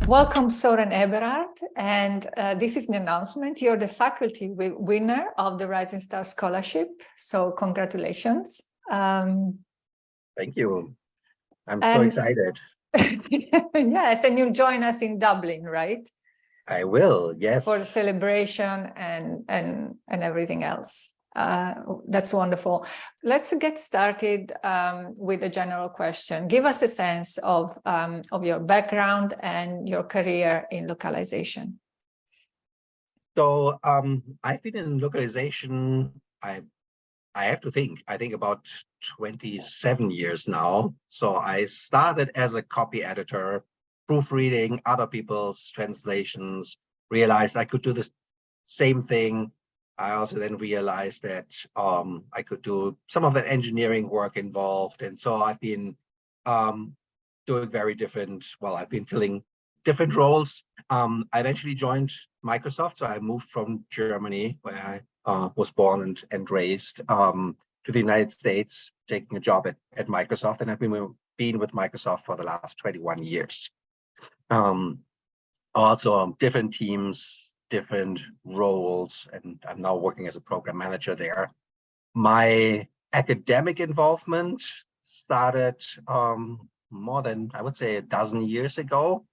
Welcome, Soren Eberhardt, and this is an announcement. You're the faculty winner of the Rising Star Scholarship, so congratulations. Thank you. I'm so excited. Yes, and you'll join us in Dublin, right? I will, yes. For the celebration and everything else. That's wonderful. Let's get started with a general question. Give us a sense of your background and your career in localization. So I've been in localization, I have to think, I think about 27 years now. So I started as a copy editor, proofreading other people's translations, realized I could do the same thing. I also then realized that I could do some of that engineering work involved. And so I've been doing very different, well, I've been filling different roles. I eventually joined Microsoft. So I moved from Germany, where I was born and raised, to the United States, taking a job at Microsoft. And I've been with Microsoft for the last 21 years. Also different teams, different roles, and I'm now working as a program manager there. My academic involvement started more than, I would say, a dozen years ago.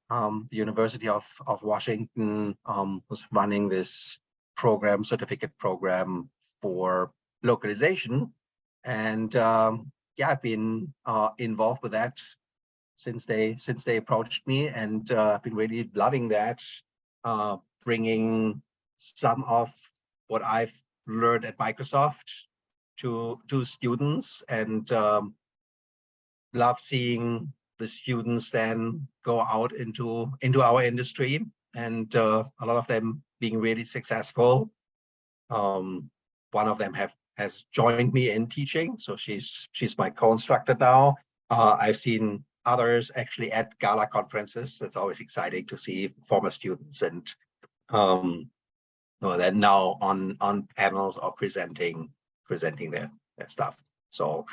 The University of Washington was running this certificate program for localization. And yeah, I've been involved with that since they approached me, and I've been really loving that, bringing some of what I've learned at Microsoft to students, and love seeing the students then go out into our industry, and a lot of them being really successful. One of them has joined me in teaching, so she's my co-instructor now. I've seen others actually at GALA conferences. It's always exciting to see former students and that now on panels or presenting their stuff. So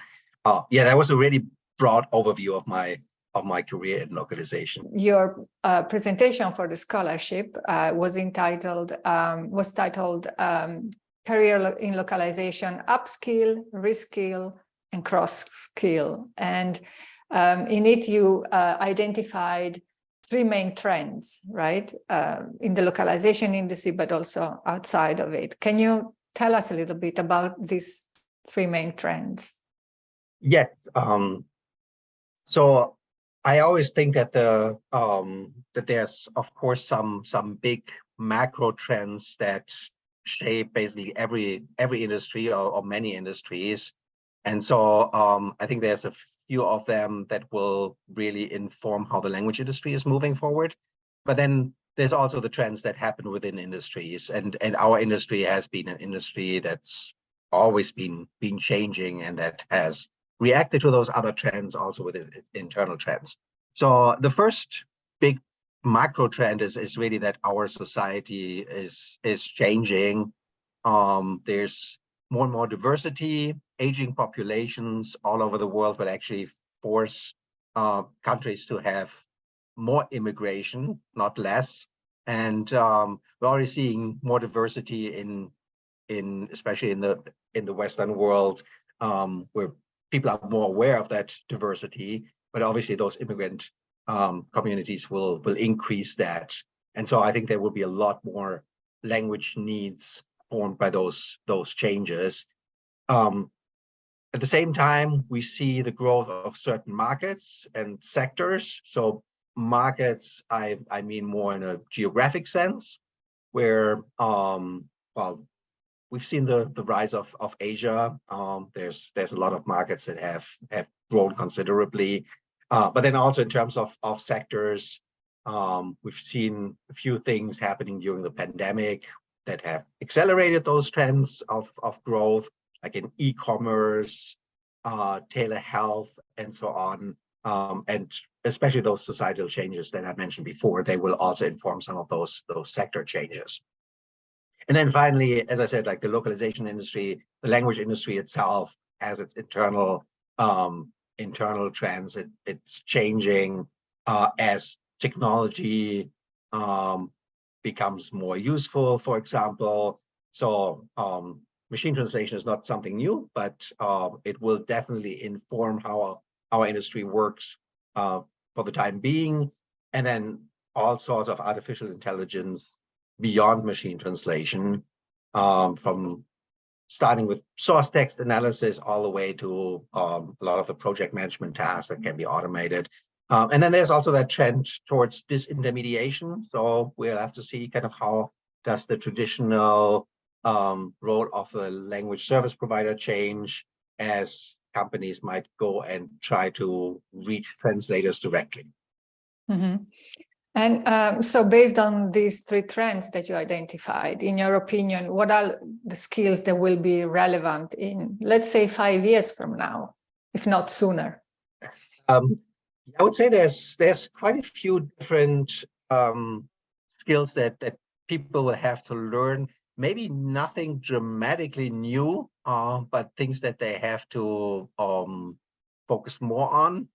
yeah, that was a really broad overview of my career in localization. Your presentation for the scholarship was titled Career in Localization: Upskill, Reskill, and Cross-Skill. And in it, you identified three main trends, right, in the localization industry, but also outside of it. Can you tell us a little bit about these three main trends? Yes. So I always think that that there's, of course, some big macro trends that shape basically every industry or many industries. And so I think there's a few of them that will really inform how the language industry is moving forward. But then there's also the trends that happen within industries, and our industry has been an industry that's always been changing, and that has reacted to those other trends also with its internal trends. So the first big macro trend is really that our society is changing. There's more and more diversity, aging populations all over the world will actually force countries to have more immigration, not less. And we're already seeing more diversity in especially in the Western world, where people are more aware of that diversity. But obviously, those immigrant communities will increase that. And so I think there will be a lot more language needs formed by those changes. At the same time, we see the growth of certain markets and sectors. So markets, I mean more in a geographic sense, where well, we've seen the rise of Asia. There's a lot of markets that have grown considerably, but then also in terms of sectors, we've seen a few things happening during the pandemic that have accelerated those trends of growth, like in e-commerce, telehealth, and so on. And especially those societal changes that I mentioned before, they will also inform some of those sector changes. And then finally, as I said, like the localization industry, the language industry itself has its internal trends. It's changing as technology becomes more useful, for example. So machine translation is not something new, but it will definitely inform how our industry works for the time being. And then all sorts of artificial intelligence beyond machine translation, from starting with source text analysis all the way to a lot of the project management tasks that can be automated. And then there's also that trend towards disintermediation. So we'll have to see kind of how does the traditional role of a language service provider change as companies might go and try to reach translators directly. Mm-hmm. And so based on these three trends that you identified, in your opinion, what are the skills that will be relevant in, let's say, 5 years from now, if not sooner? I would say there's quite a few different skills that people will have to learn. Maybe nothing dramatically new, but things that they have to focus more on.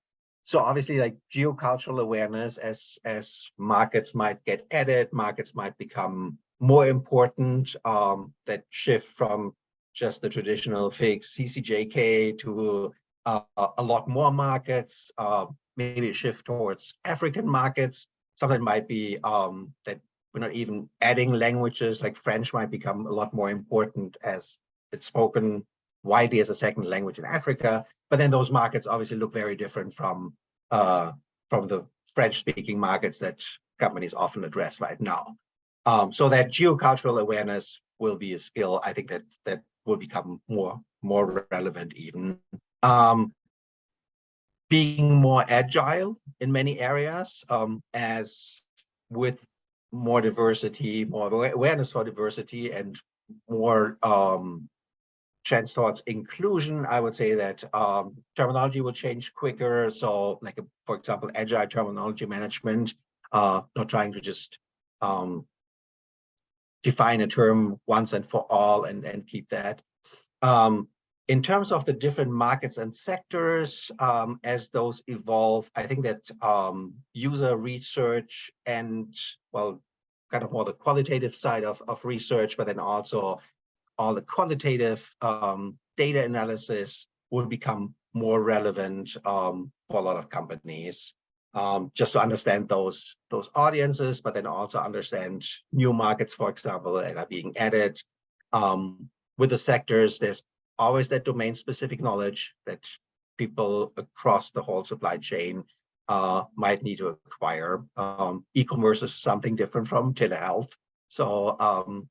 So obviously, like geocultural awareness, as markets might get added, markets might become more important, that shift from just the traditional fixed CCJK to a lot more markets, maybe a shift towards African markets. Something might be that we're not even adding languages, like French might become a lot more important as it's spoken widely as a second language in Africa. But then those markets obviously look very different from the French-speaking markets that companies often address right now. So that geocultural awareness will be a skill, I think, that will become more relevant even. Being more agile in many areas, as with more diversity, more awareness for diversity, and more trends towards inclusion, I would say that terminology will change quicker. So like, for example, agile terminology management, not trying to just define a term once and for all and keep that. In terms of the different markets and sectors, as those evolve, I think that user research and, well, kind of more the qualitative side of research, but then also all the quantitative data analysis will become more relevant for a lot of companies, just to understand those audiences, but then also understand new markets, for example, that are being added. With the sectors, there's always that domain-specific knowledge that people across the whole supply chain might need to acquire. E-commerce is something different from telehealth. So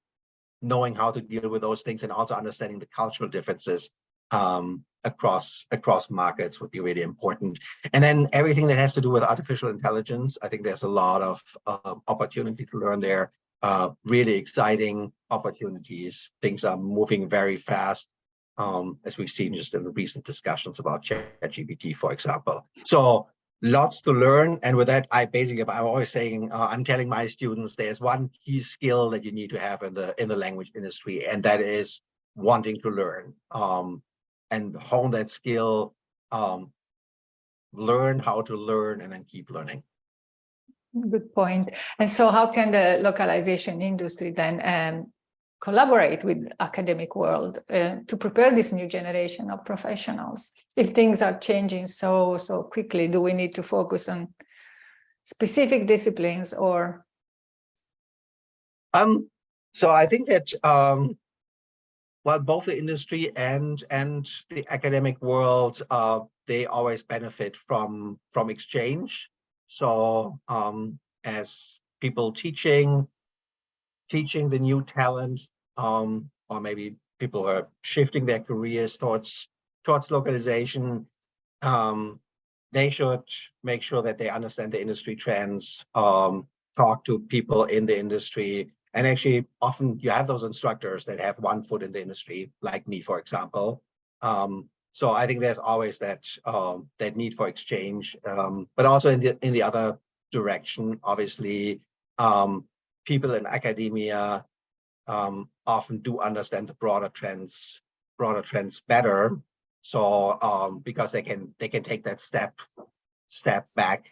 knowing how to deal with those things and also understanding the cultural differences across markets would be really important. And then everything that has to do with artificial intelligence, I think there's a lot of opportunity to learn there. Really exciting opportunities. Things are moving very fast, as we've seen just in the recent discussions about ChatGPT, for example. So lots to learn. And with that, I'm always saying, I'm telling my students, there's one key skill that you need to have in the language industry, and that is wanting to learn, and hone that skill, learn how to learn, and then keep learning. Good point. And so how can the localization industry then collaborate with academic world to prepare this new generation of professionals? If things are changing so quickly, do we need to focus on specific disciplines or? So I think that well, both the industry and the academic world, they always benefit from exchange. So as people teaching the new talent, or maybe people who are shifting their careers towards localization, they should make sure that they understand the industry trends, talk to people in the industry. And actually, often you have those instructors that have one foot in the industry, like me, for example. So I think there's always that need for exchange, but also in the other direction. Obviously, people in academia often do understand the broader trends better. So because they can take that step back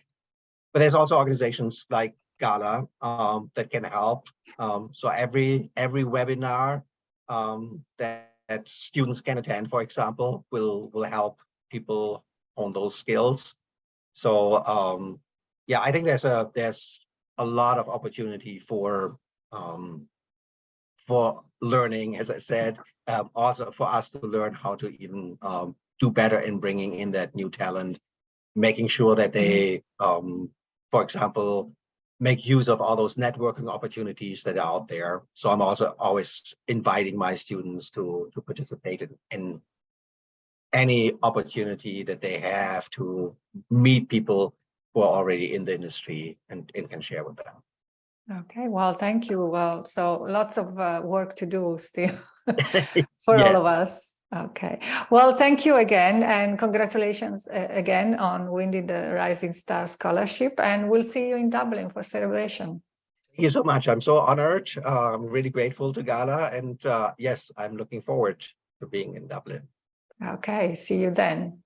But there's also organizations like GALA that can help. So every webinar that students can attend, for example, will help people on those skills. So yeah, I think there's a lot of opportunity for learning, as I said, also for us to learn how to even do better in bringing in that new talent, making sure that they, for example, make use of all those networking opportunities that are out there. So I'm also always inviting my students to participate in any opportunity that they have to meet people who are already in the industry and can share with them. Okay, well, thank you. Well, so lots of work to do still for all of us. Okay, well, thank you again, and congratulations again on winning the Rising Star Scholarship, and we'll see you in Dublin for celebration. Thank you so much. I'm so honored. I'm really grateful to GALA, and yes, I'm looking forward to being in Dublin. Okay, see you then.